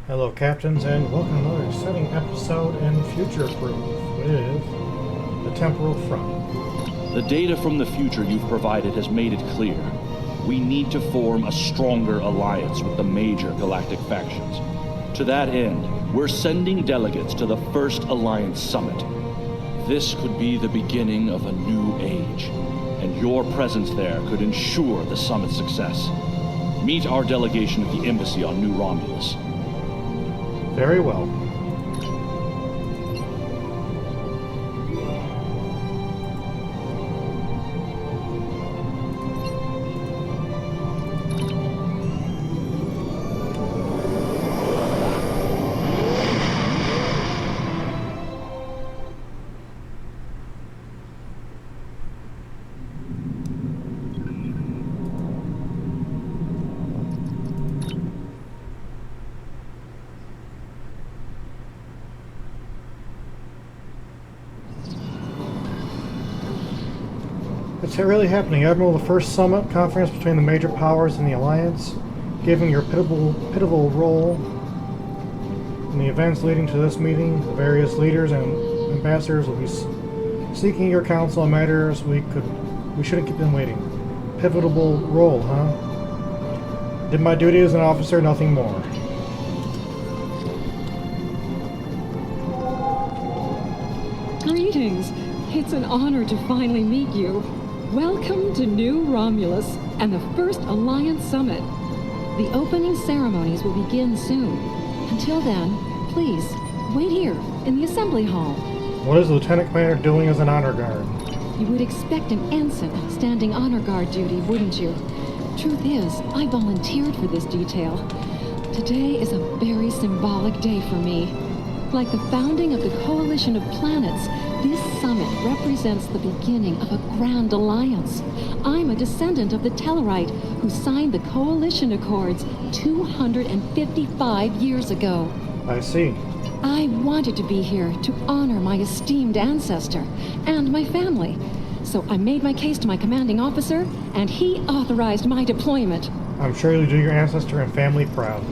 Hello, Captains, and welcome to another exciting episode in Future Proof with the Temporal Front. The data from the future you've provided has made it clear. We need to form a stronger alliance with the major galactic factions. To that end, we're sending delegates to the first Alliance Summit. This could be the beginning of a new age, and your presence there could ensure the summit's success. Meet our delegation at the embassy on New Romulus. Very well. It's really happening, Admiral. The first summit conference between the major powers in the Alliance, given your pivotal role in the events leading to this meeting. The various leaders and ambassadors will be seeking your counsel on matters we shouldn't keep them waiting. Pivotal role, huh? Did my duty as an officer, nothing more. Greetings. It's an honor to finally meet you. Welcome to New Romulus and the first Alliance Summit. The opening ceremonies will begin soon. Until then, please, wait here in the assembly hall. What is the Lieutenant Commander doing as an honor guard? You would expect an ensign standing honor guard duty, wouldn't you? Truth is, I volunteered for this detail. Today is a very symbolic day for me. Like the founding of the Coalition of Planets, this summit represents the beginning of a grand alliance. I'm a descendant of the Tellarite who signed the Coalition Accords 255 years ago. I see. I wanted to be here to honor my esteemed ancestor and my family. So I made my case to my commanding officer, and he authorized my deployment. I'm sure you'll do your ancestor and family proud.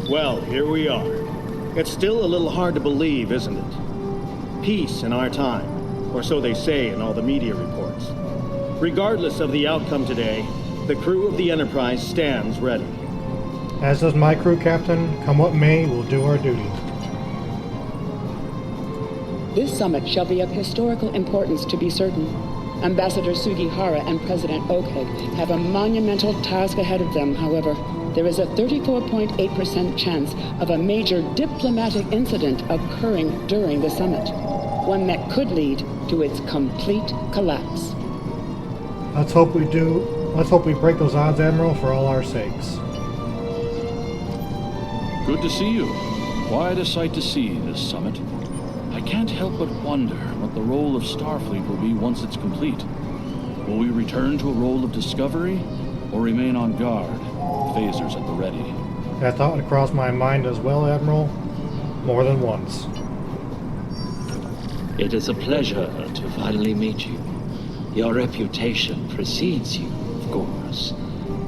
Well, here we are. It's still a little hard to believe, isn't it? Peace in our time, or so they say in all the media reports. Regardless of the outcome today, the crew of the Enterprise stands ready. As does my crew, Captain. Come what may, we'll do our duty. This summit shall be of historical importance, to be certain. Ambassador Sugihara and President Oakhead have a monumental task ahead of them, however. There is a 34.8% chance of a major diplomatic incident occurring during the summit, one that could lead to its complete collapse. Let's hope we do. Let's hope we break those odds, Admiral, for all our sakes. Good to see you. Quite a sight to see, this summit. I can't help but wonder what the role of Starfleet will be once it's complete. Will we return to a role of discovery, or remain on guard? Phasers at the ready. That thought would cross my mind as well, Admiral. More than once. It is a pleasure to finally meet you. Your reputation precedes you, of course.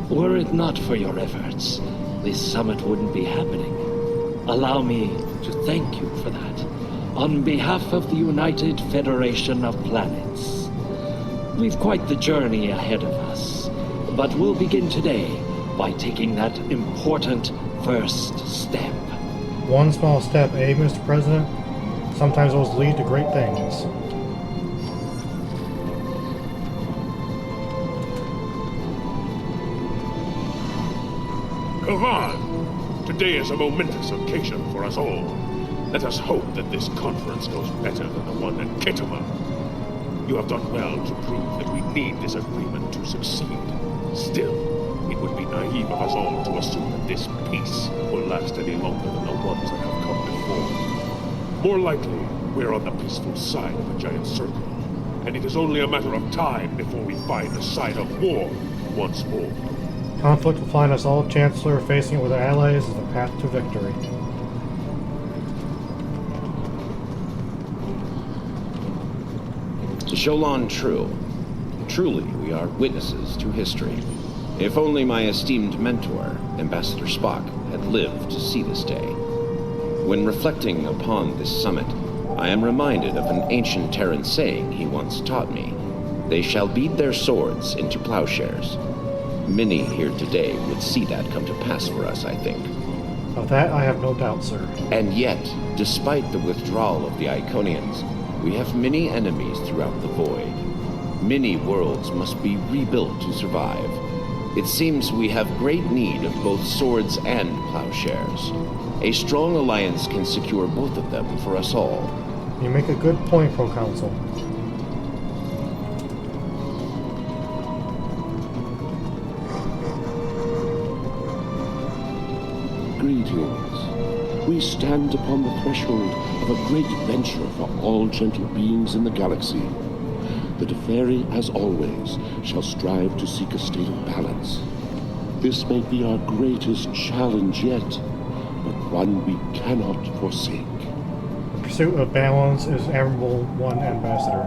Were it not for your efforts, this summit wouldn't be happening. Allow me to thank you for that, on behalf of the United Federation of Planets. We've quite the journey ahead of us, but we'll begin today by taking that important first step. One small step, eh, Mr. President? Sometimes those lead to great things. Come on! Today is a momentous occasion for us all. Let us hope that this conference goes better than the one at Kittima. You have done well to prove that we need this agreement to succeed. Still, it would be naive of us all to assume that this peace will last any longer than the ones that have come before. More likely, we're on the peaceful side of a giant circle, and it is only a matter of time before we find the side of war once more. Conflict will find us all, Chancellor. Facing it with our allies is the path to victory. Jolan True. Truly, we are witnesses to history. If only my esteemed mentor, Ambassador Spock, had lived to see this day. When reflecting upon this summit, I am reminded of an ancient Terran saying he once taught me. They shall beat their swords into plowshares. Many here today would see that come to pass for us, I think. Of that I have no doubt, sir. And yet, despite the withdrawal of the Iconians, we have many enemies throughout the void. Many worlds must be rebuilt to survive. It seems we have great need of both swords and plowshares. A strong alliance can secure both of them for us all. You make a good point, Proconsul. Greetings. We stand upon the threshold of a great venture for all gentle beings in the galaxy. The Teferi, as always, shall strive to seek a state of balance. This may be our greatest challenge yet, but one we cannot forsake. The pursuit of balance is Admirable One, Ambassador.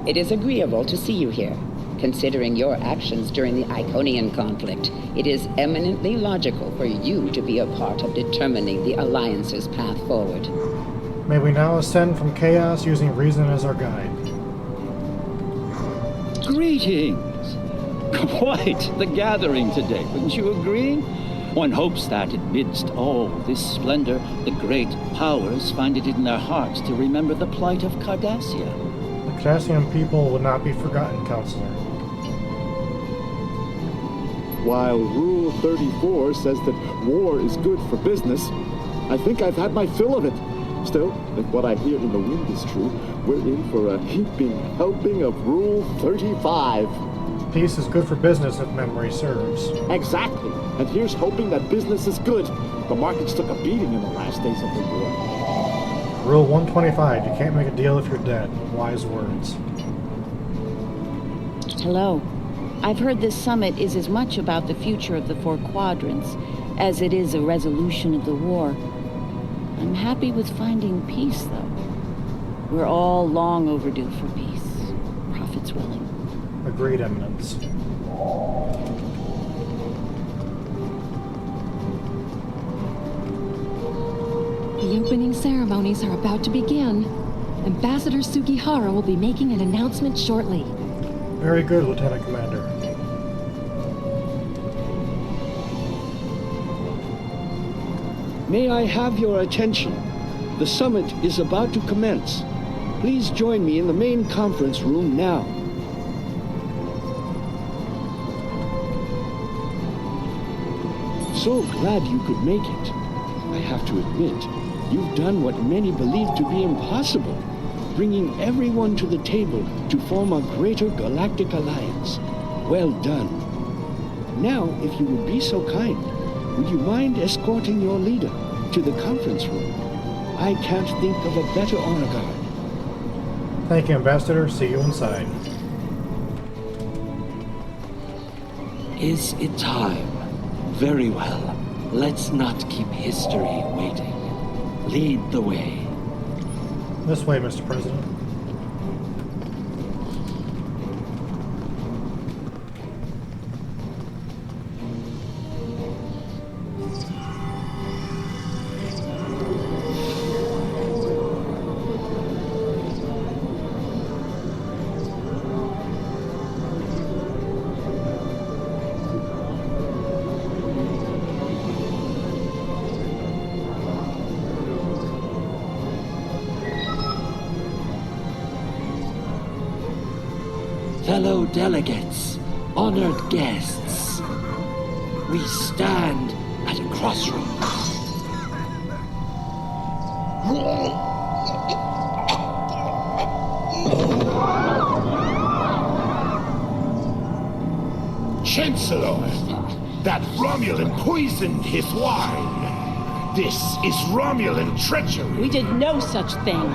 It is agreeable to see you here. Considering your actions during the Iconian conflict, it is eminently logical for you to be a part of determining the Alliance's path forward. May we now ascend from chaos using reason as our guide. Greetings! Quite the gathering today, wouldn't you agree? One hopes that, amidst all this splendor, the great powers find it in their hearts to remember the plight of Cardassia. The Cardassian people will not be forgotten, Counselor. While Rule 34 says that war is good for business, I think I've had my fill of it. Still, if what I hear in the wind is true, we're in for a heaping helping of Rule 35. Peace is good for business if memory serves. Exactly. And here's hoping that business is good. The markets took a beating in the last days of the war. Rule 125, you can't make a deal if you're dead. Wise words. Hello. I've heard this summit is as much about the future of the Four Quadrants as it is a resolution of the war. I'm happy with finding peace, though. We're all long overdue for peace. Prophet's willing. Agreed, Eminence. The opening ceremonies are about to begin. Ambassador Sugihara will be making an announcement shortly. Very good, Lieutenant Commander. May I have your attention? The summit is about to commence. Please join me in the main conference room now. So glad you could make it. I have to admit, you've done what many believe to be impossible, bringing everyone to the table to form a greater galactic alliance. Well done. Now, if you would be so kind, would you mind escorting your leader to the conference room? I can't think of a better honor guard. Thank you, Ambassador. See you inside. Is it time? Very well. Let's not keep history waiting. Lead the way. This way, Mr. President. Fellow delegates, honored guests, we stand at a crossroads. Chancellor, that Romulan poisoned his wine. This is Romulan treachery. We did no such thing.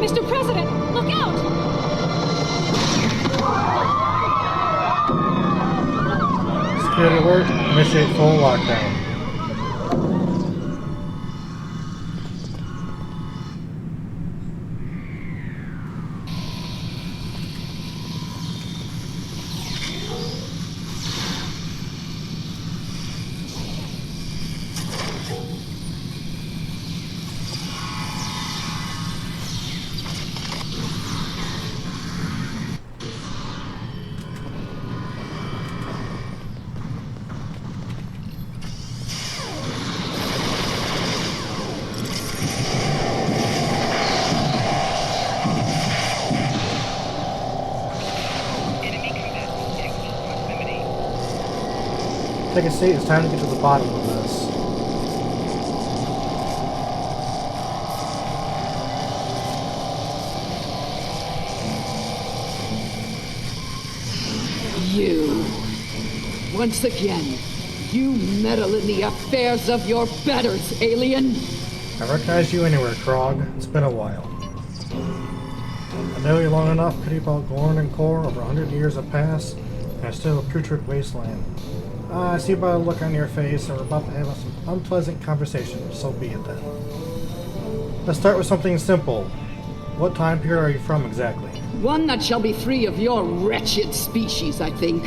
Mr. President, look out! security alert. Initiate full lockdown. Take a seat, it's time to get to the bottom of this. You. Once again, you meddle in the affairs of your betters, alien. I recognize you anywhere, Krog. It's been a while. I know you long enough, pity about Gorn and Core. Over 100 years have passed, and it's still a putrid wasteland. I see by the look on your face that we're about to have some unpleasant conversation, so be it then. Let's start with something simple. What time period are you from exactly? One that shall be free of your wretched species, I think.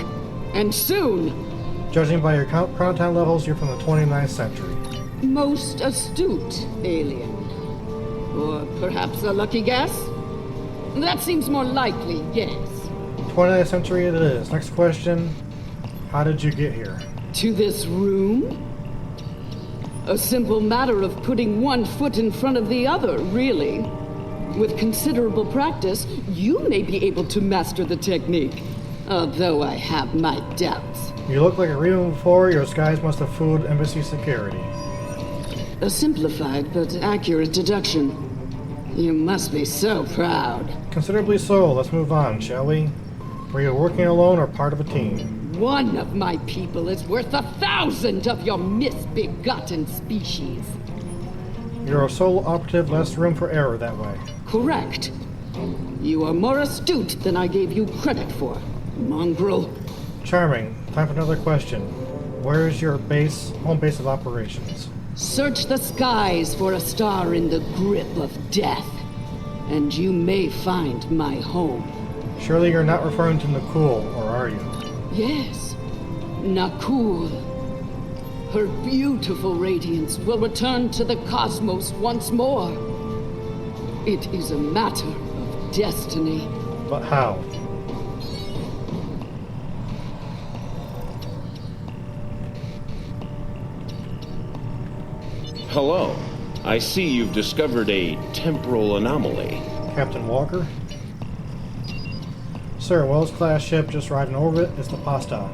And soon. Judging by your chronotype levels, you're from the 29th century. Most astute, alien. Or perhaps a lucky guess? That seems more likely, yes. 29th century it is. Next question. How did you get here? To this room? A simple matter of putting one foot in front of the other, really. With considerable practice, you may be able to master the technique. Although I have my doubts. You look like a real before. Your skies must have fooled embassy security. A simplified but accurate deduction. You must be so proud. Considerably so. Let's move on, shall we? Were you working alone or part of a team? One of my people is worth 1,000 of your misbegotten species. You're a solo operative, less room for error that way. Correct. You are more astute than I gave you credit for, mongrel. Charming. Time for another question. Where is your home base of operations? Search the skies for a star in the grip of death, and you may find my home. Surely you're not referring to Nakul, or are you? Yes, Nakul. Her beautiful radiance will return to the cosmos once more. It is a matter of destiny. But how? Hello. I see you've discovered a temporal anomaly. Captain Walker? Sir, Wells-class ship just arrived in orbit. It's the Pasta.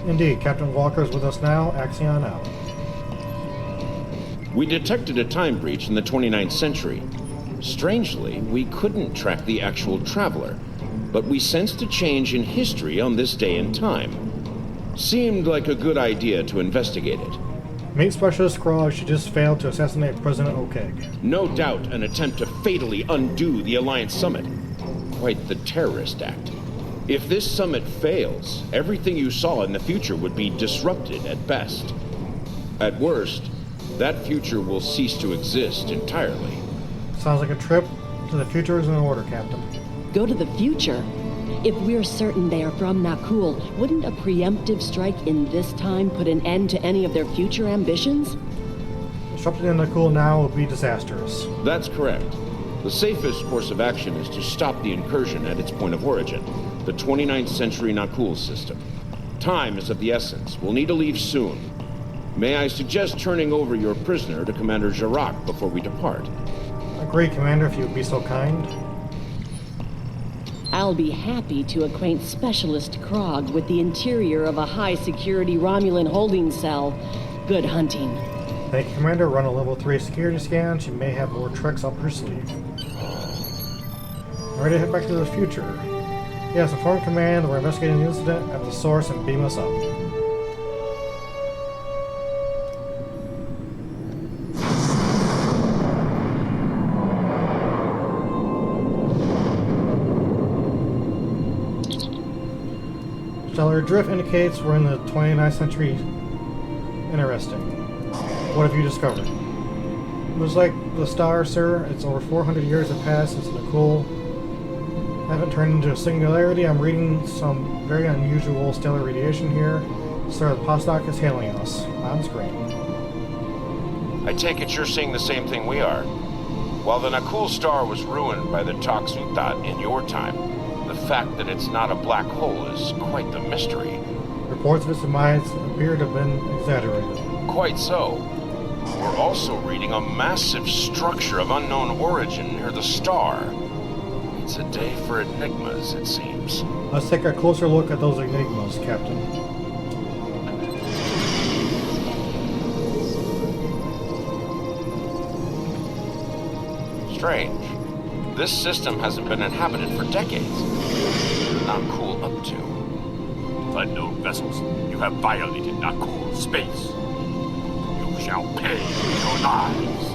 Indeed, Captain Walker is with us now. Axion out. We detected a time breach in the 29th century. Strangely, we couldn't track the actual traveler, but we sensed a change in history on this day and time. Seemed like a good idea to investigate it. Meet Specialist Krog. She just failed to assassinate President Okeg. No doubt an attempt to fatally undo the Alliance Summit. Quite the terrorist act. If this summit fails, everything you saw in the future would be disrupted at best. At worst, that future will cease to exist entirely. Sounds like a trip to the future is in order, Captain. Go to the future? If we're certain they are from Nakul, wouldn't a preemptive strike in this time put an end to any of their future ambitions? Disrupting Nakul now would be disastrous. That's correct. The safest course of action is to stop the incursion at its point of origin, the 29th century Nakul system. Time is of the essence. We'll need to leave soon. May I suggest turning over your prisoner to Commander Jarak before we depart? Agree, Commander, if you would be so kind. I'll be happy to acquaint Specialist Krog with the interior of a high-security Romulan holding cell. Good hunting. Thank you, Commander. Run a level 3 security scan. She may have more tricks up her sleeve. Ready to head back to the future. Yes, inform Command. We're investigating the incident at the source and beam us up. Stellar drift indicates we're in the 29th century. Interesting. What have you discovered? Looks like the star, sir. It's over 400 years have passed since Nakul haven't turned into a singularity. I'm reading some very unusual stellar radiation here. Sir, the postdoc is hailing us on screen. I take it you're seeing the same thing we are. While the Nakul star was ruined by the Toxutat in your time, the fact that it's not a black hole is quite the mystery. Reports of its demise appear to have been exaggerated. Quite so. We're also reading a massive structure of unknown origin near the star. It's a day for enigmas, it seems. Let's take a closer look at those enigmas, Captain. Strange. This system hasn't been inhabited for decades. Nakul up to? Unknown vessels, you have violated Nakul's space. You shall pay with your lives.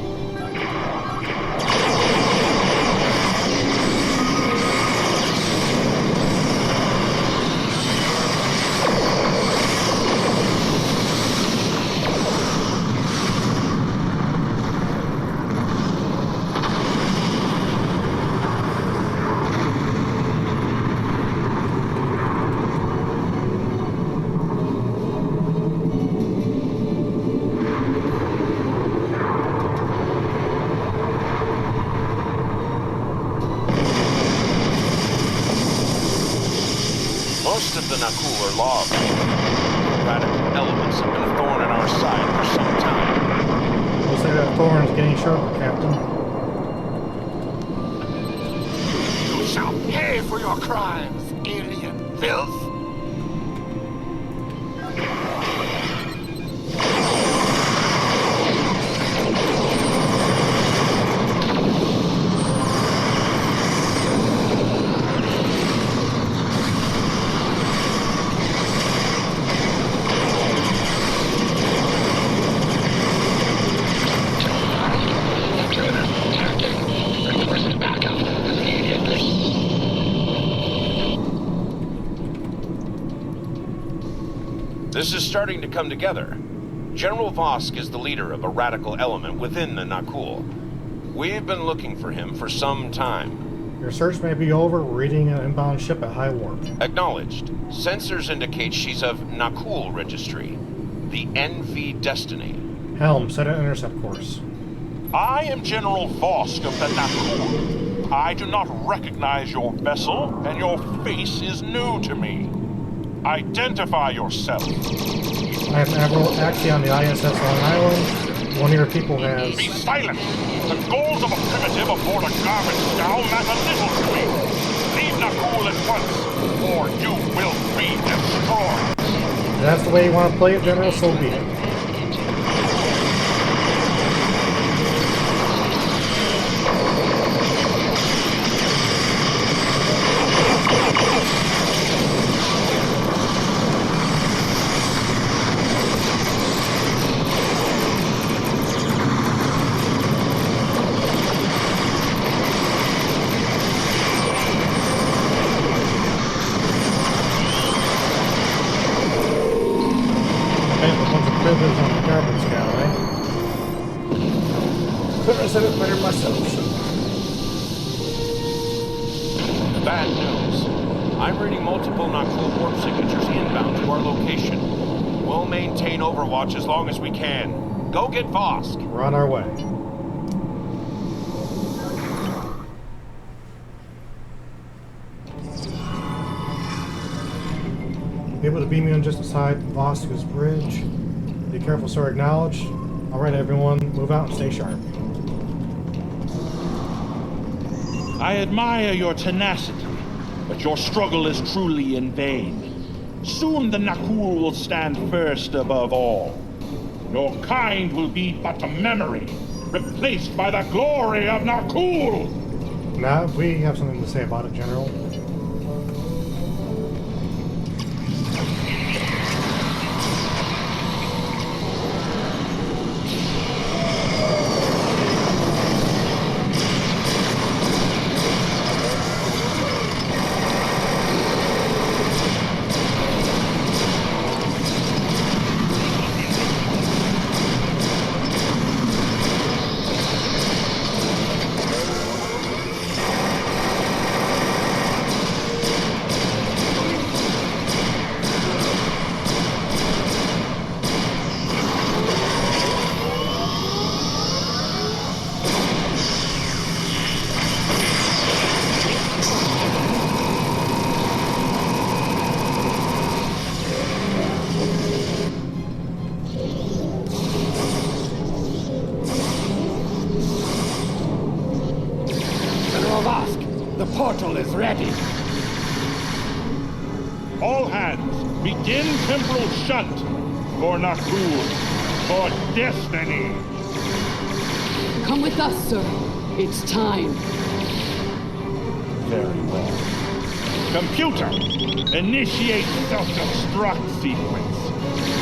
Most of the Nakul are logged. Radical elements have been a thorn in our side for some time. Looks like that thorn is getting sharper, Captain. You shall pay for your crimes, alien filth! This is starting to come together. General Vosk is the leader of a radical element within the Nakul. We've been looking for him for some time. Your search may be over. We're reading an inbound ship at high warp. Acknowledged. Sensors indicate she's of Nakul registry. The NV Destiny. Helm, set an intercept course. I am General Vosk of the Nakul. I do not recognize your vessel, and your face is new to me. Identify yourself. I am Admiral Axie on the ISS Long Island. One of your people has... Be silent! The goals of a primitive aboard a garbage scow matter little to me. Leave Nakul at once, or you will be destroyed. If that's the way you want to play it, General, so be it. Privilege on the garbage scow, eh? Couldn't have said it better myself. Bad news. I'm reading multiple Nakul warp signatures inbound to our location. We'll maintain overwatch as long as we can. Go get Vosk. We're on our way. Able to beam me on just beside Vosk's bridge. Be careful, sir. Acknowledged. Alright, everyone. Move out and stay sharp. I admire your tenacity, but your struggle is truly in vain. Soon the Nakul will stand first above all. Your kind will be but a memory, replaced by the glory of Nakul! Now, we have something to say about it, General. All hands, begin temporal shunt for Nakul, for destiny. Come with us, sir. It's time. Very well. Computer, initiate self-destruct sequence.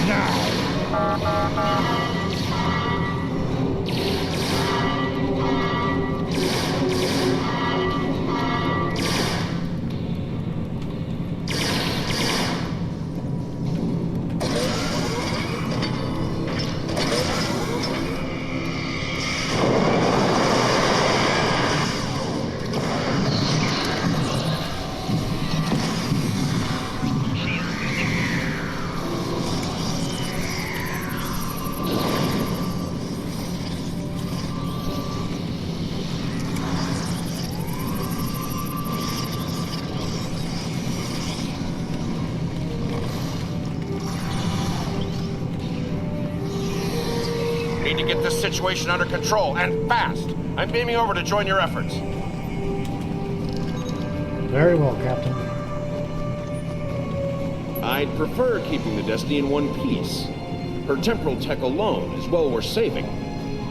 Now. Need to get this situation under control, and fast. I'm beaming over to join your efforts. Very well, Captain. I'd prefer keeping the Destiny in one piece. Her temporal tech alone is well worth saving.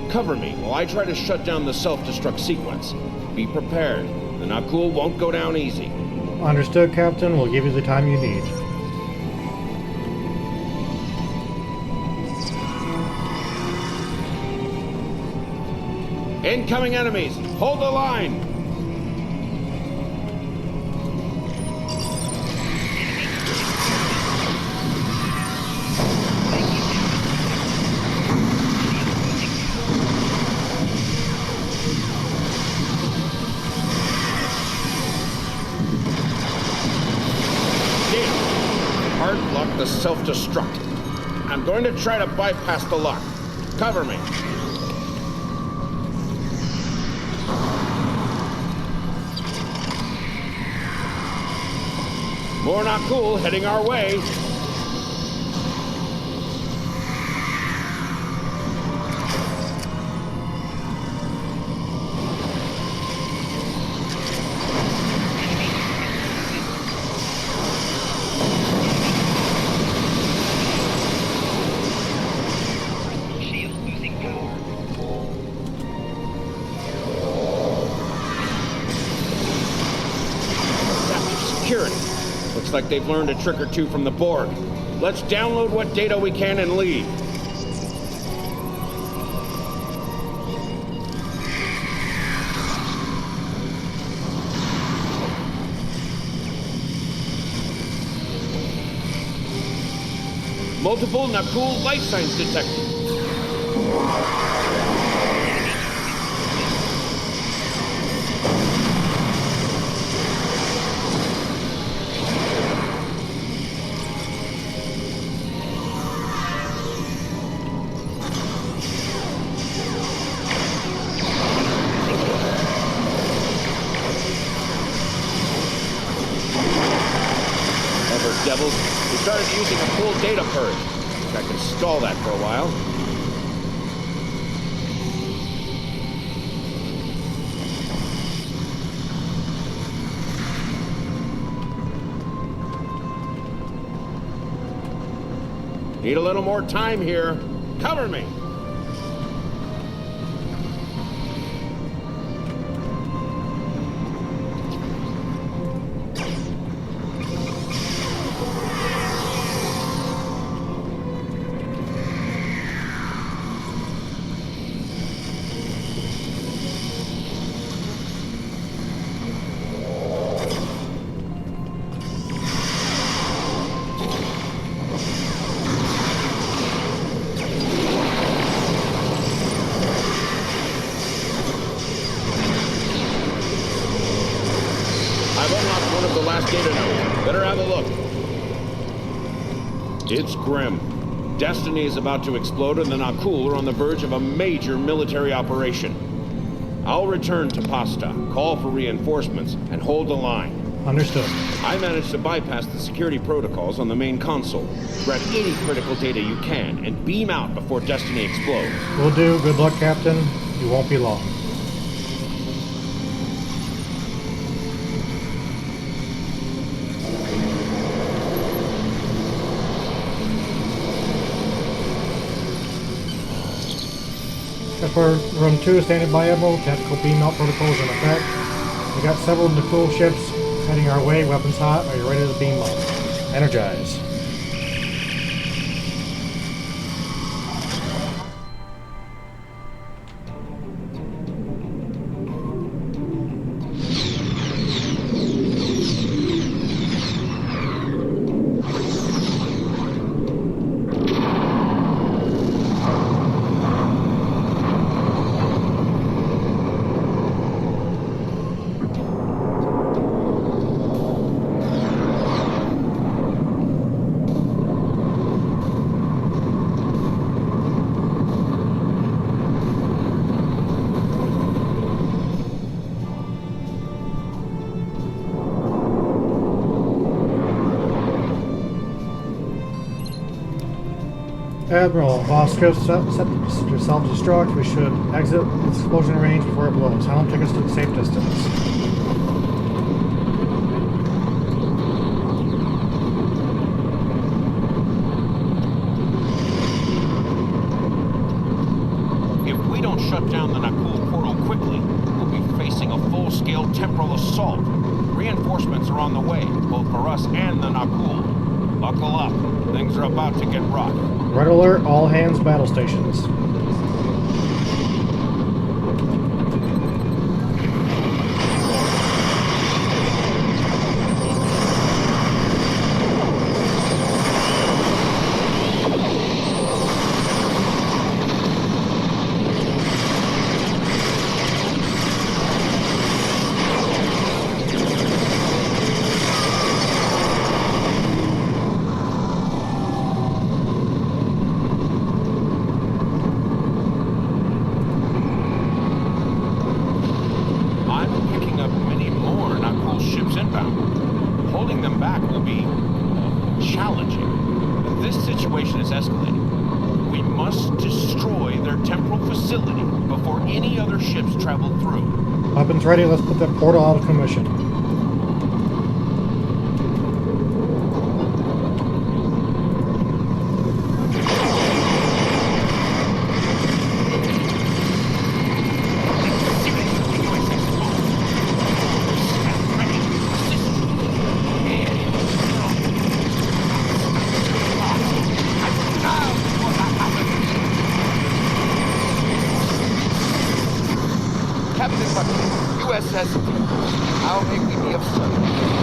Cover me while I try to shut down the self-destruct sequence. Be prepared. The Nakul won't go down easy. Understood, Captain. We'll give you the time you need. Incoming enemies! Hold the line! Hard block the self-destruct. I'm going to try to bypass the lock. Cover me. More not cool heading our way. Security. Looks like they've learned a trick or two from the Borg. Let's download what data we can and leave. Multiple Nakul life signs detected. Devils, we started using a full data purge. Think I can stall that for a while. Need a little more time here. Cover me! Data node. Better have a look. It's grim. Destiny is about to explode and the Nakul are on the verge of a major military operation. I'll return to Pasta, call for reinforcements, and hold the line. Understood. I managed to bypass the security protocols on the main console. Grab any critical data you can and beam out before Destiny explodes. Will do. Good luck, Captain. You won't be long. for room 2, standing by, Admiral. Tactical beam out protocols in effect. We got several Nakul ships heading our way, weapons hot. Are you ready to beam up? Energize. Admiral, Voska set to self-destruct. We should exit its explosion range before it blows. Helm, take us to the safe distance. If we don't shut down the Nakul portal quickly, we'll be facing a full-scale temporal assault. Reinforcements are on the way, both for us and the Nakul. Buckle up. Things are about to get rough. Red alert, all hands battle stations. Weapons ready, let's put that portal out of commission. How may we be of service?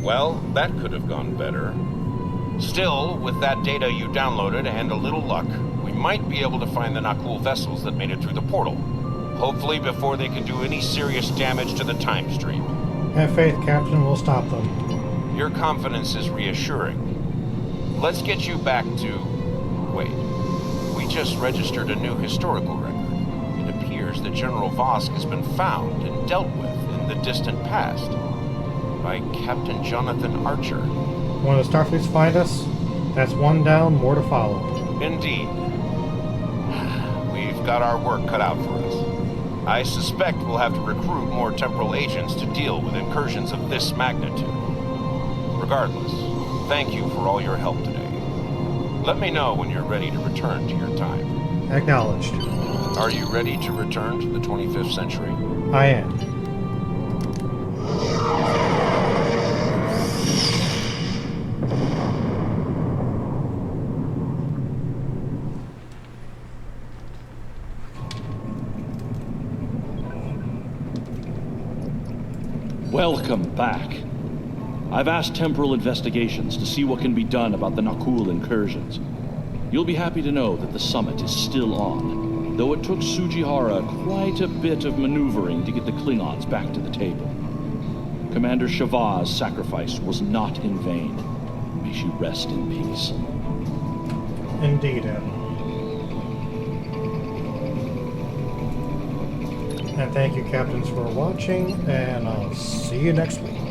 Well, that could have gone better. Still, with that data you downloaded and a little luck, we might be able to find the Nakul vessels that made it through the portal. Hopefully before they can do any serious damage to the time stream. Have faith, Captain, we'll stop them. Your confidence is reassuring. Let's get you back to... Wait. We just registered a new historical record. It appears that General Vosk has been found and dealt with in the distant past by Captain Jonathan Archer. When the Starfleets find us, that's one down, more to follow. Indeed. We've got our work cut out for us. I suspect we'll have to recruit more temporal agents to deal with incursions of this magnitude. Regardless, Thank you for all your help today. Let me know when you're ready to return to your time. Acknowledged. Are you ready to return to the 25th century? I am. Welcome back. I've asked Temporal Investigations to see what can be done about the Nakul incursions. You'll be happy to know that the summit is still on, though it took Sujihara quite a bit of maneuvering to get the Klingons back to the table. Commander Shavah's sacrifice was not in vain. May she rest in peace. Indeed, Admiral. And thank you, Captains, for watching, and I'll see you next week.